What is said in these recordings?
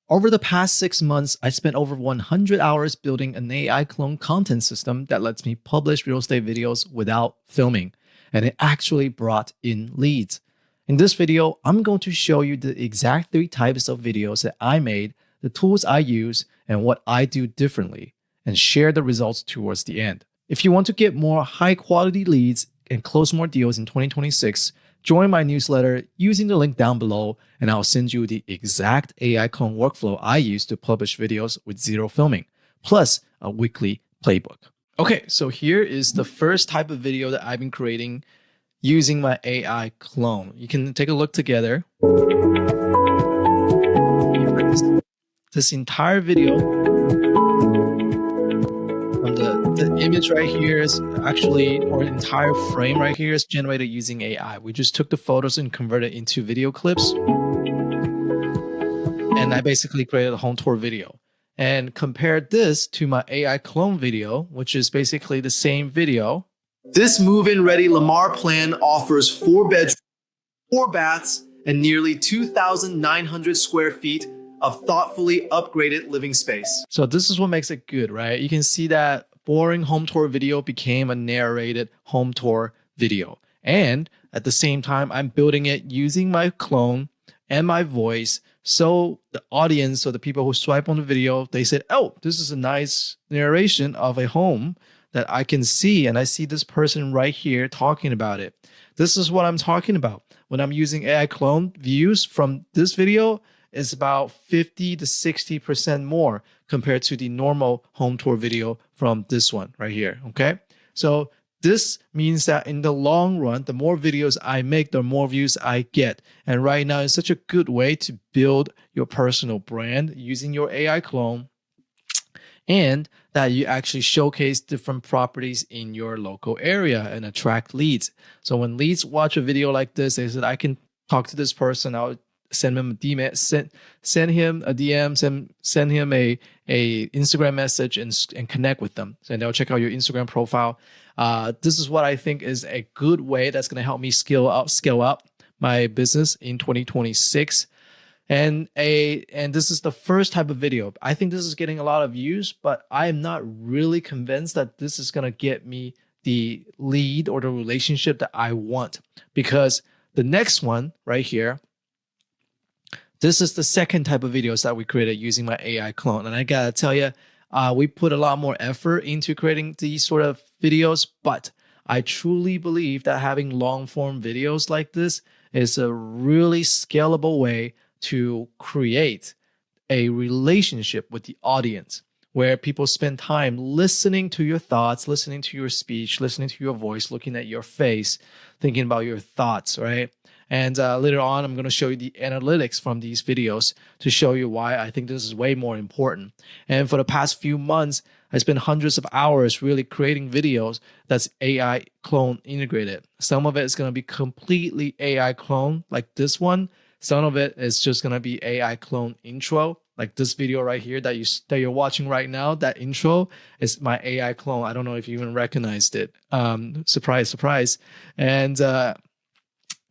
Over the past 6 months, I spent over 100 hours building an AI clone content system that lets me publish real estate videos without filming, and it actually brought in leads. In this video, I'm going to show you the exact 3 types of videos that I made, the tools I use, and what I do differently, and share the results towards the end. If you want to get more high quality leads and close more deals in 2026, join my newsletter using the link down below, and I'll send you the exact AI clone workflow I use to publish videos with zero filming, plus a weekly playbook. Okay, so here is the first type of video that I've been creating using my AI clone. You can take a look together. This entire video, from the image right here is actually, or an entire frame right here is generated using AI. We just took the photos and converted it into video clips. And I basically created a home tour video and compared this to my AI clone video, which is basically the same video. This move-in ready Lamar plan offers 4 bedrooms, 4 baths, and nearly 2,900 square feet of thoughtfully upgraded living space. So this is what makes it good, right? You can see that boring home tour video became a narrated home tour video. And at the same time, I'm building it using my clone and my voice. So the audience or the people who swipe on the video, they said, oh, this is a nice narration of a home that I can see. And I see this person right here talking about it. This is what I'm talking about. When I'm using AI clone, views from this video is about 50 to 60% more compared to the normal home tour video from this one right here, okay? So this means that in the long run, the more videos I make, the more views I get. And right now, it's such a good way to build your personal brand using your AI clone, and that you actually showcase different properties in your local area and attract leads. So when leads watch a video like this, they said, I can talk to this person. I'll send him a DM, send him a DM, send him a Instagram message and connect with them. And they'll check out your Instagram profile. This is what I think is a good way that's going to help me scale up my business in 2026. And this is the first type of video. I think this is getting a lot of views, but I am not really convinced that this is going to get me the lead or the relationship that I want, because the next one right here, this is the second type of videos that we created using my AI clone. And I gotta tell you, we put a lot more effort into creating these sort of videos, but I truly believe that having long form videos like this is a really scalable way to create a relationship with the audience, where people spend time listening to your thoughts, listening to your speech, listening to your voice, looking at your face, thinking about your thoughts, right? And later on, I'm going to show you the analytics from these videos to show you why I think this is way more important. And for the past few months, I spent hundreds of hours really creating videos that's AI clone integrated. Some of it is going to be completely AI clone, like this one. Some of it is just going to be AI clone intro, like this video right here that you're watching right now. That intro is my AI clone. I don't know if you even recognized it. Surprise, surprise. And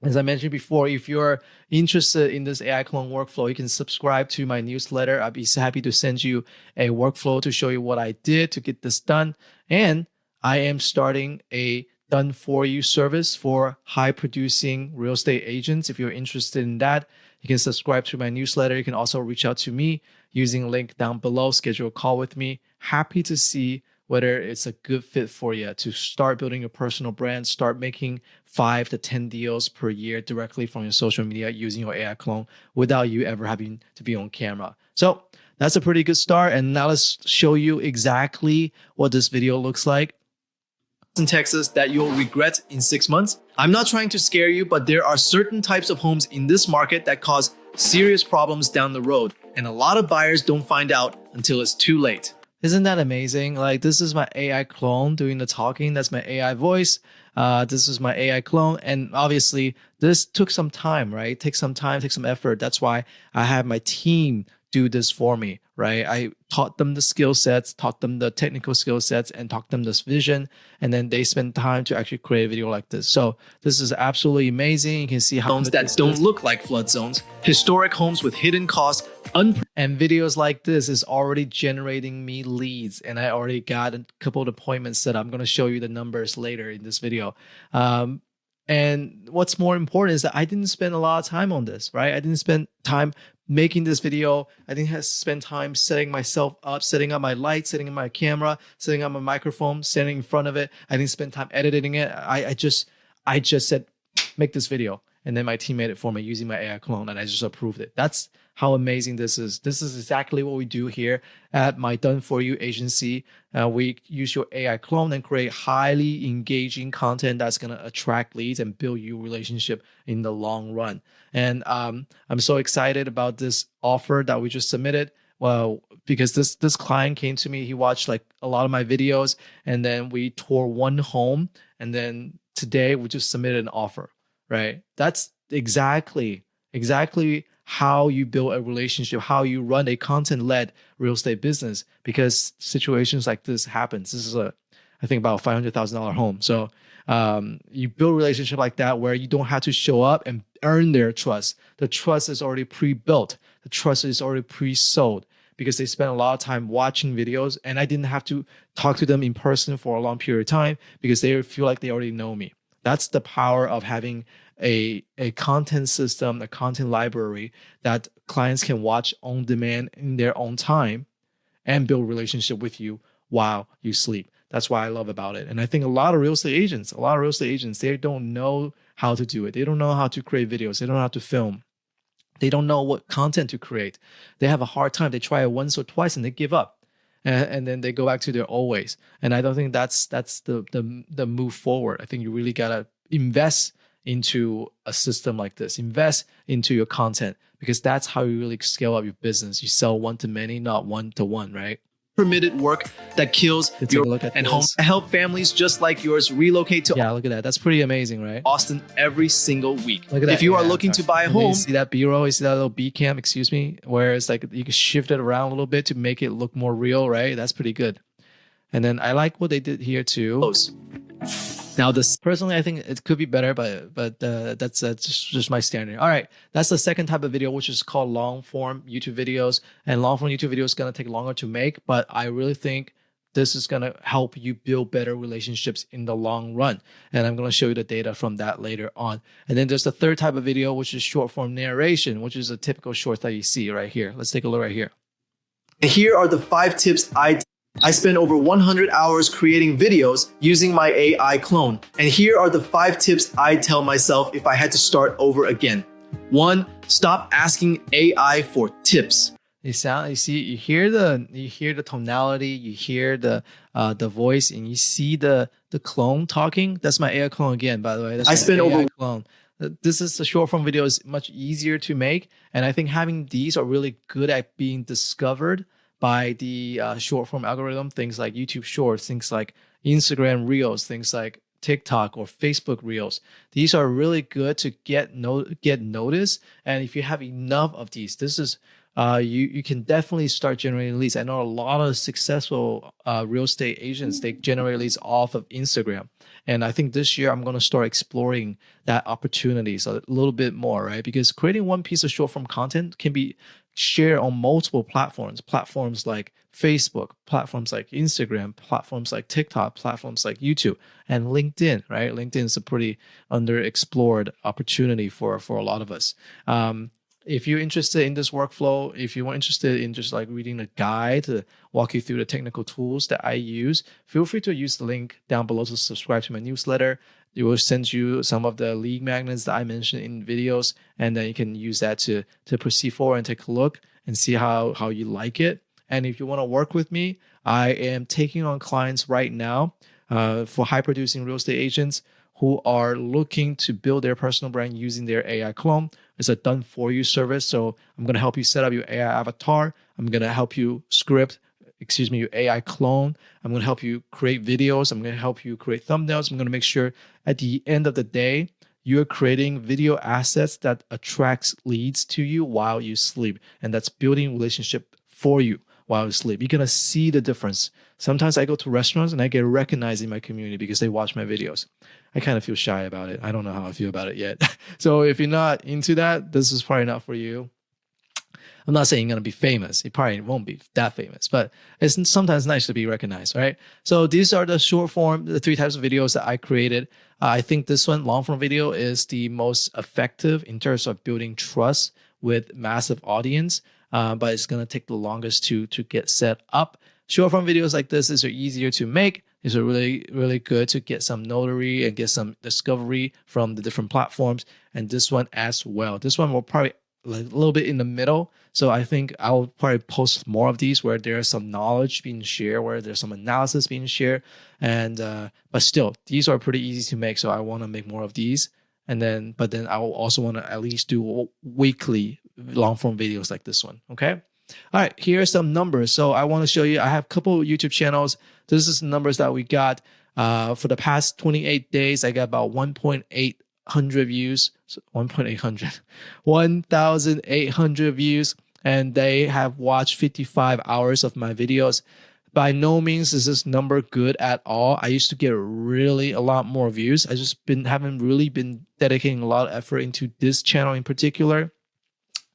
as I mentioned before, if you're interested in this AI clone workflow, you can subscribe to my newsletter. I'd be happy to send you a workflow to show you what I did to get this done. And I am starting a done for you service for high producing real estate agents. If you're interested in that, you can subscribe to my newsletter. You can also reach out to me using a link down below, schedule a call with me. Happy to see whether it's a good fit for you to start building your personal brand, start making 5 to 10 deals per year directly from your social media using your AI clone without you ever having to be on camera. So that's a pretty good start. And now let's show you exactly what this video looks like in Texas that you'll regret in 6 months. I'm not trying to scare you, but there are certain types of homes in this market that cause serious problems down the road. And a lot of buyers don't find out until it's too late. Isn't that amazing? Like, this is my AI clone doing the talking. That's my AI voice. This is my AI clone. And obviously, this took some time, right? Take some time, take some effort. That's why I have my team do this for me, right? I taught them the skill sets, taught them the technical skill sets, and taught them this vision. And then they spend time to actually create a video like this. So this is absolutely amazing. You can see how homes that don't look like flood zones, historic homes with hidden costs, and videos like this is already generating me leads. And I already got a couple of appointments set up. I'm going to show you the numbers later in this video. And what's more important is that I didn't spend a lot of time on this, right? I didn't spend time making this video. I didn't have to spend time setting myself up, setting up my lights, setting up my camera, setting up my microphone, standing in front of it. I didn't spend time editing it. I just said, make this video. And then my team made it for me using my AI clone, and I just approved it. That's how amazing this is. This is exactly what we do here at my Done For You agency. We use your AI clone and create highly engaging content that's going to attract leads and build you a relationship in the long run. And I'm so excited about this offer that we just submitted. Well, because this client came to me, he watched like a lot of my videos, and then we toured one home, and then today we just submitted an offer. Right? That's exactly how you build a relationship, how you run a content-led real estate business, because situations like this happens. This is I think about a $500,000 home. So you build a relationship like that where you don't have to show up and earn their trust. The trust is already pre-built. The trust is already pre-sold, because they spend a lot of time watching videos, and I didn't have to talk to them in person for a long period of time because they feel like they already know me. That's the power of having a content system, a content library that clients can watch on demand in their own time and build a relationship with you while you sleep. That's what I love about it. And I think a lot of real estate agents, they don't know how to do it. They don't know how to create videos. They don't know how to film. They don't know what content to create. They have a hard time. They try it once or twice and they give up. And then they go back to their old ways. And I don't think that's the move forward. I think you really gotta invest into a system like this. Invest into your content, because that's how you really scale up your business. You sell one to many, not one to one, right? Permitted work that kills your and home. I help families just like yours relocate to. Yeah, look at that. That's pretty amazing, right? Austin every single week. Look at that. If you are looking to buy a home, you see that B-roll, you see that little B cam, excuse me, where it's like you can shift it around a little bit to make it look more real, right? That's pretty good. And then I like what they did here too. Now, this personally, I think it could be better, but that's just my standard. All right, that's the second type of video, which is called long form YouTube videos. And long form YouTube video is gonna take longer to make, but I really think this is gonna help you build better relationships in the long run. And I'm gonna show you the data from that later on. And then there's the third type of video, which is short form narration, which is a typical short that you see right here. Let's take a look right here. And here are the 5 tips I spend over 100 hours creating videos using my AI clone. And here are the 5 tips I tell myself if I had to start over again. 1, stop asking AI for tips. You hear the tonality, you hear the voice, and you see the clone talking. That's my AI clone again, by the way. That's my AI clone. This is the short form video is much easier to make. And I think having these are really good at being discovered by the short form algorithm, things like YouTube Shorts, things like Instagram Reels, things like TikTok or Facebook Reels. These are really good to get noticed. And if you have enough of these, this is you can definitely start generating leads. I know a lot of successful real estate agents, they generate leads off of Instagram. And I think this year I'm going to start exploring that opportunities a little bit more, right? Because creating one piece of short form content can be shared on multiple platforms like Facebook, platforms like Instagram, platforms like TikTok, platforms like YouTube, and LinkedIn, right? LinkedIn is a pretty underexplored opportunity for a lot of us. If you're interested in this workflow, if you're interested in just like reading a guide to walk you through the technical tools that I use, feel free to use the link down below to subscribe to my newsletter. It will send you some of the lead magnets that I mentioned in videos, and then you can use that to proceed forward and take a look and see how you like it. And if you want to work with me, I am taking on clients right now for high producing real estate agents who are looking to build their personal brand using their AI clone. It's a done for you service. So I'm going to help you set up your AI avatar. I'm going to help you your AI clone. I'm going to help you create videos. I'm going to help you create thumbnails. I'm going to make sure at the end of the day, you're creating video assets that attracts leads to you while you sleep, and that's building relationship for you while you sleep. You're gonna see the difference. Sometimes I go to restaurants and I get recognized in my community because they watch my videos. I kind of feel shy about it. I don't know how I feel about it yet. So if you're not into that, this is probably not for you. I'm not saying you're going to be famous. You probably won't be that famous, but it's sometimes nice to be recognized, right? So these are the short form, the 3 types of videos that I created. I think this one, long form video, is the most effective in terms of building trust with massive audience, but it's going to take the longest to get set up. Short form videos like this is easier to make. These are really, really good to get some notary and get some discovery from the different platforms. And this one as well. This one will probably like a little bit in the middle. So I think I'll probably post more of these where there's some knowledge being shared, where there's some analysis being shared. And but still, these are pretty easy to make. So I want to make more of these. And then, but then I will also want to at least do weekly long form videos like this one. Okay. All right, here are some numbers. So I want to show you, I have a couple of YouTube channels. This is the numbers that we got. For the past 28 days, I got about 1,800 views. So 1,800, 1,800 views. And they have watched 55 hours of my videos. By no means is this number good at all. I used to get really a lot more views. I just haven't really been dedicating a lot of effort into this channel in particular.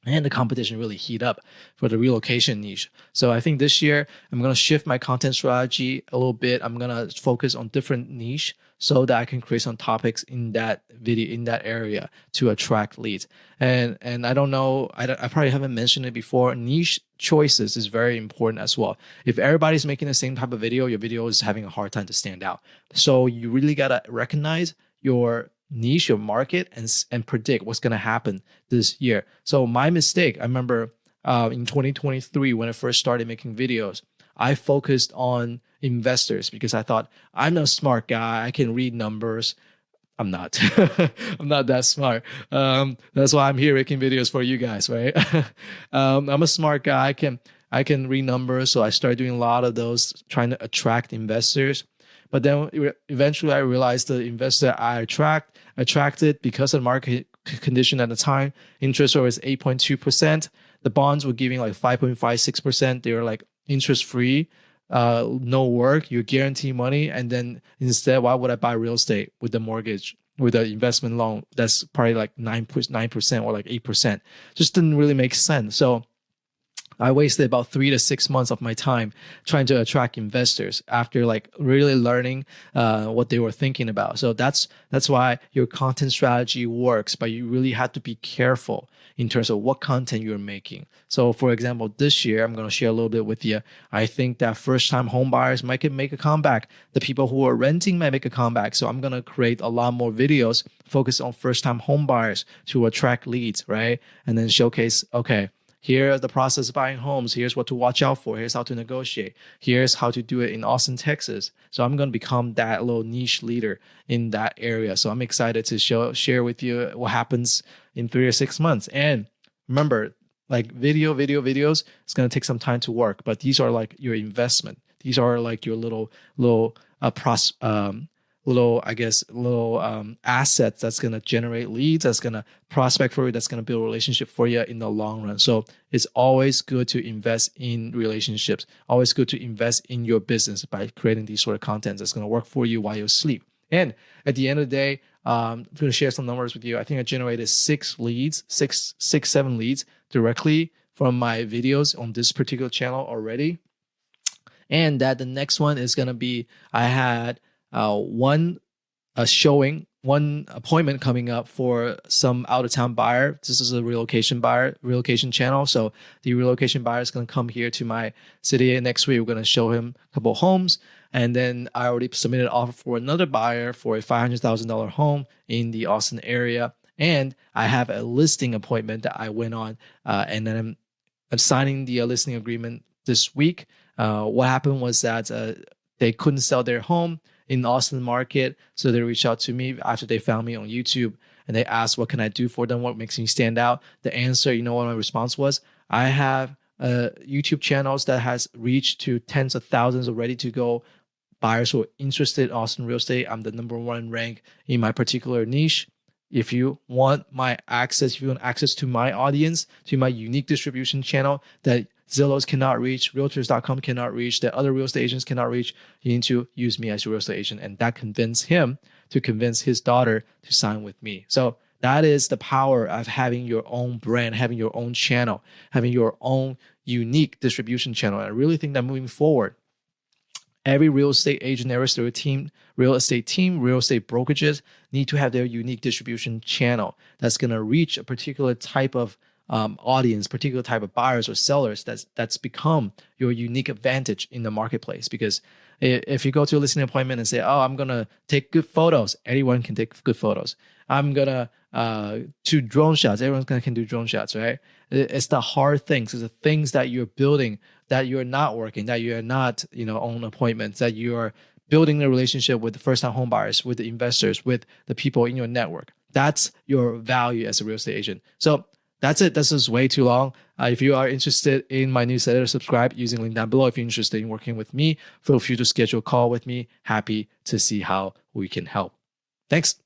And the competition really heat up for the relocation niche. So I think this year I'm going to shift my content strategy a little bit. I'm going to focus on different niche so that I can create some topics in that video, in that area to attract leads. And I don't know, I probably haven't mentioned it before. Niche choices is very important as well. If everybody's making the same type of video, your video is having a hard time to stand out. So you really got to recognize your niche, your market, and predict what's going to happen this year. So my mistake, I remember in 2023 when I first started making videos, I focused on investors because I thought I'm a smart guy. I can read numbers. I'm not. I'm not that smart. That's why I'm here making videos for you guys, right? I'm a smart guy. I can read numbers, so I started doing a lot of those, trying to attract investors. But then eventually I realized the investor I attracted because of the market condition at the time, interest rate was 8.2%. The bonds were giving like 5.56%. They were like interest free, no work, you guarantee money. And then instead, why would I buy real estate with the mortgage, with the investment loan? That's probably like 9% or like 8%. Just didn't really make sense. So I wasted about 3 to 6 months of my time trying to attract investors after like really learning what they were thinking about. So that's why your content strategy works, but you really have to be careful in terms of what content you're making. So for example, this year, I'm going to share a little bit with you. I think that first-time home buyers might make a comeback. The people who are renting might make a comeback. So I'm going to create a lot more videos focused on first-time home buyers to attract leads, right? And then showcase, okay, here's the process of buying homes. Here's what to watch out for. Here's how to negotiate. Here's how to do it in Austin, Texas. So I'm going to become that little niche leader in that area. So I'm excited to share with you what happens in 3 or 6 months. And remember, like videos, it's going to take some time to work, but these are like your investment. These are like your little assets that's going to generate leads, that's going to prospect for you, that's going to build a relationship for you in the long run. So it's always good to invest in relationships, always good to invest in your business by creating these sort of content that's going to work for you while you sleep. And at the end of the day, I'm going to share some numbers with you. I think I generated 7 leads directly from my videos on this particular channel already. And that the next one is going to be, I had one appointment coming up for some out-of-town buyer. This is a relocation channel. So the relocation buyer is going to come here to my city next week. We're going to show him a couple of homes. And then I already submitted an offer for another buyer for a $500,000 home in the Austin area. And I have a listing appointment that I went on. And then I'm signing the listing agreement this week. What happened was that they couldn't sell their home in the Austin market. So they reached out to me after they found me on YouTube and they asked, what can I do for them? What makes me stand out? The answer, you know what my response was? I have YouTube channels that has reached to tens of thousands of ready to go buyers who are interested in Austin real estate. I'm the #1 rank in my particular niche. If you want my access, if you want access to my audience, to my unique distribution channel that Zillows cannot reach, Realtors.com cannot reach, that other real estate agents cannot reach, you need to use me as your real estate agent. And that convinced him to convince his daughter to sign with me. So that is the power of having your own brand, having your own channel, having your own unique distribution channel. And I really think that moving forward, every real estate agent, every real estate team, real estate brokerages need to have their unique distribution channel that's going to reach a particular type of audience, particular type of buyers or sellers that's become your unique advantage in the marketplace. Because if you go to a listing appointment and say, "Oh, I'm gonna take good photos," anyone can take good photos. I'm gonna do drone shots. Everyone can do drone shots, right? It's the hard things. It's the things that you're building that you're not working, that you're not, on appointments, that you are building a relationship with the first-time home buyers, with the investors, with the people in your network. That's your value as a real estate agent. So that's it. This is way too long. If you are interested in my newsletter, subscribe using the link down below. If you're interested in working with me, feel free to schedule a call with me. Happy to see how we can help. Thanks.